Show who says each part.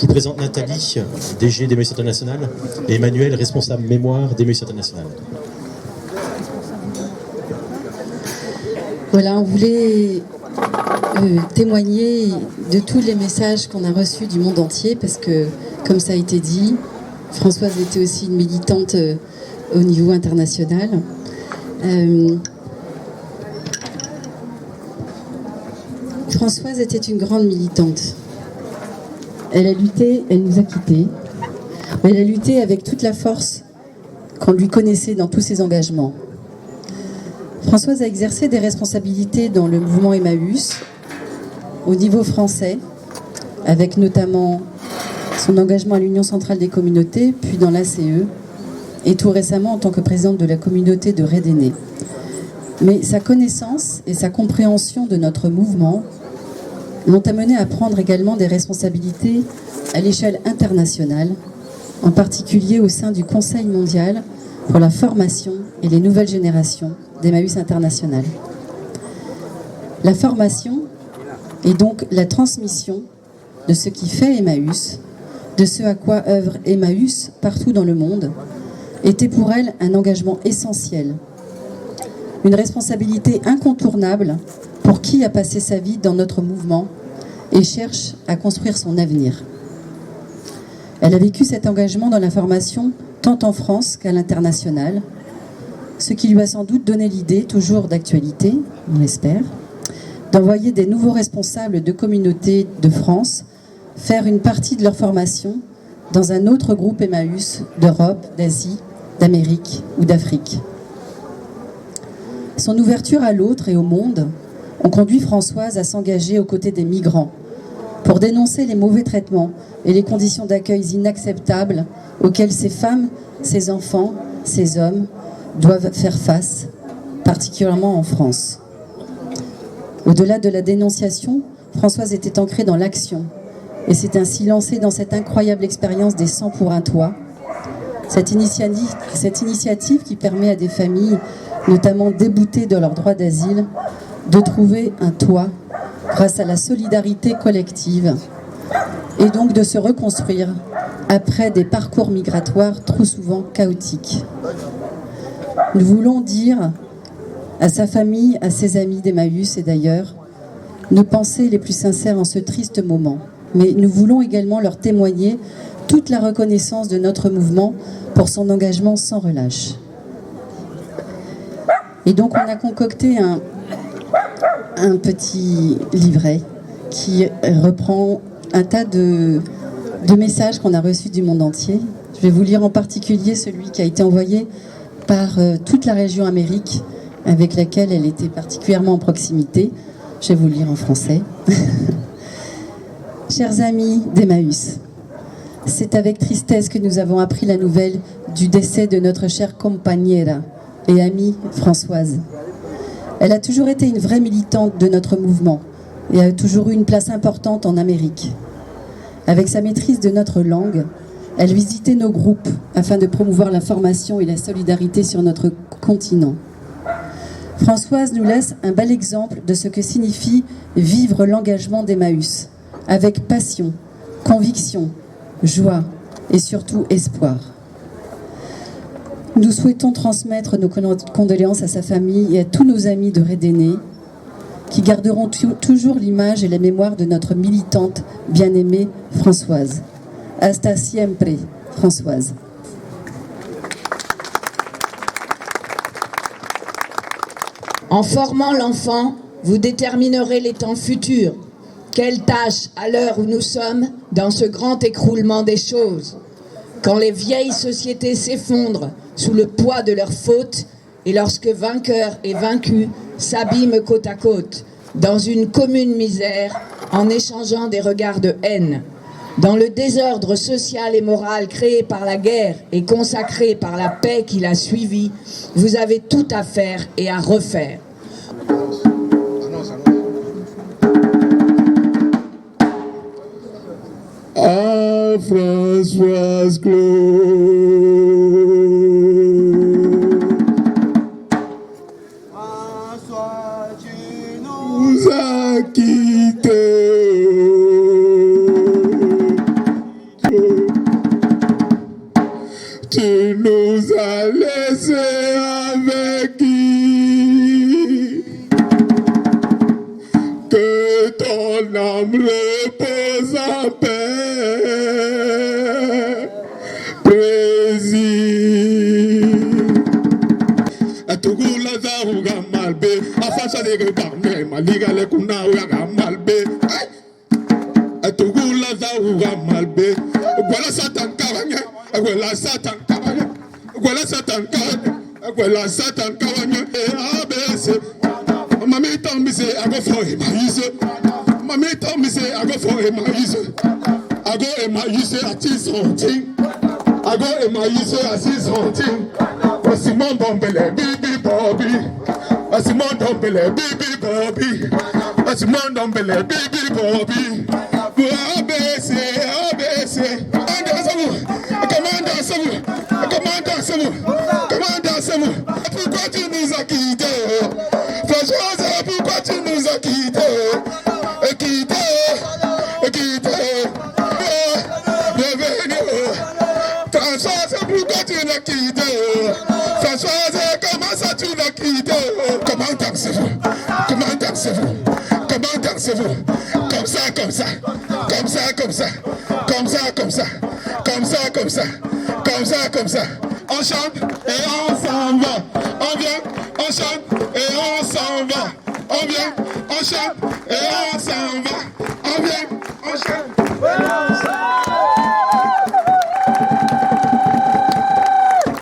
Speaker 1: Je vous présente Nathalie, DG d'Emmaüs International, et Emmanuel, responsable mémoire d'Emmaüs International.
Speaker 2: Voilà, on voulait témoigner de tous les messages qu'on a reçus du monde entier, parce que, comme ça a été dit, Françoise était aussi une militante au niveau international. Françoise était une grande militante. Elle a lutté, elle nous a quittés. Elle a lutté avec toute la force qu'on lui connaissait dans tous ses engagements. Françoise a exercé des responsabilités dans le mouvement Emmaüs, au niveau français, avec notamment son engagement à l'Union centrale des communautés, puis dans l'ACE, et tout récemment en tant que présidente de la communauté de Rédéné. Mais sa connaissance et sa compréhension de notre mouvement l'ont amené à prendre également des responsabilités à l'échelle internationale, en particulier au sein du Conseil mondial pour la formation et les nouvelles générations d'Emmaüs International. La formation est donc la transmission de ce qui fait Emmaüs, de ce à quoi œuvre Emmaüs partout dans le monde, était pour elle un engagement essentiel, une responsabilité incontournable pour qui a passé sa vie dans notre mouvement et cherche à construire son avenir. Elle a vécu cet engagement dans la formation tant en France qu'à l'international, ce qui lui a sans doute donné l'idée, toujours d'actualité, on l'espère, d'envoyer des nouveaux responsables de communautés de France faire une partie de leur formation dans un autre groupe Emmaüs d'Europe, d'Asie, d'Amérique ou d'Afrique. Son ouverture à l'autre et au monde ont conduit Françoise à s'engager aux côtés des migrants pour dénoncer les mauvais traitements et les conditions d'accueil inacceptables auxquelles ces femmes, ces enfants, ces hommes doivent faire face, particulièrement en France. Au-delà de la dénonciation, Françoise était ancrée dans l'action et s'est ainsi lancée dans cette incroyable expérience des 100 pour un toit. Cette initiative qui permet à des familles, notamment déboutées de leur droit d'asile, de trouver un toit grâce à la solidarité collective et donc de se reconstruire après des parcours migratoires trop souvent chaotiques. Nous voulons dire à sa famille, à ses amis d'Emmaüs et d'ailleurs, nos pensées les plus sincères en ce triste moment. Mais nous voulons également leur témoigner toute la reconnaissance de notre mouvement pour son engagement sans relâche. Et donc on a concocté un petit livret qui reprend un tas de messages qu'on a reçus du monde entier. Je vais vous lire en particulier celui qui a été envoyé par toute la région Amérique, avec laquelle elle était particulièrement en proximité. Je vais vous le lire en français. Chers amis d'Emmaüs, c'est avec tristesse que nous avons appris la nouvelle du décès de notre chère compañera et amie Françoise. Elle a toujours été une vraie militante de notre mouvement et a toujours eu une place importante en Amérique. Avec sa maîtrise de notre langue, elle visitait nos groupes afin de promouvoir la formation et la solidarité sur notre continent. Françoise nous laisse un bel exemple de ce que signifie vivre l'engagement d'Emmaüs, avec passion, conviction, joie et surtout espoir. Nous souhaitons transmettre nos condoléances à sa famille et à tous nos amis de Rédéné, qui garderont toujours l'image et la mémoire de notre militante bien-aimée Françoise. Hasta siempre, Françoise.
Speaker 3: En formant l'enfant, vous déterminerez les temps futurs. Quelle tâche à l'heure où nous sommes dans ce grand écroulement des choses, quand les vieilles sociétés s'effondrent sous le poids de leurs fautes et lorsque vainqueurs et vaincus s'abîment côte à côte dans une commune misère en échangeant des regards de haine. Dans le désordre social et moral créé par la guerre et consacré par la paix qui l'a suivi, vous avez tout à faire et à refaire.
Speaker 4: À Françoise Claude, François, tu nous as quittés. tu nous as laissés avec qui? Que ton âme repose en paix. Plaisir. Atugula za uga malbe. Afasa de rebarne. Maliga le kuna uga malbe. Atugula za uga malbe. Gwala satan kawanya. Gwala satan kawanya. Gwala satan kawanya. Gwala satan kawanya. ABC. Mommy told me say I go for him. Mommy told me say I go for him. I go in my use at his hunting. I go in my use at his hunting. Simon Dombele, baby Bobby. Simon Dombele, baby Bobby. Simon Dombele, baby Bobby. ABC, ABC. Commandant Samu. Commandant Samu. Commandant Samu. Pourquoi tu nous as quittés? Françoise, pourquoi tu nous as quittés? Françoise, pourquoi tu l'as quitté? Françoise, comment ça tu l'as quitté? Comment dansez-vous? Comment dansez-vous? Comment dansez-vous? Comme ça, comme ça. Comme ça, comme ça. Comme ça, comme ça. Comme ça, comme ça. Comme ça, comme ça. On chante et on s'en va. On vient, on chante et on s'en va. On vient, on chante et on s'en va.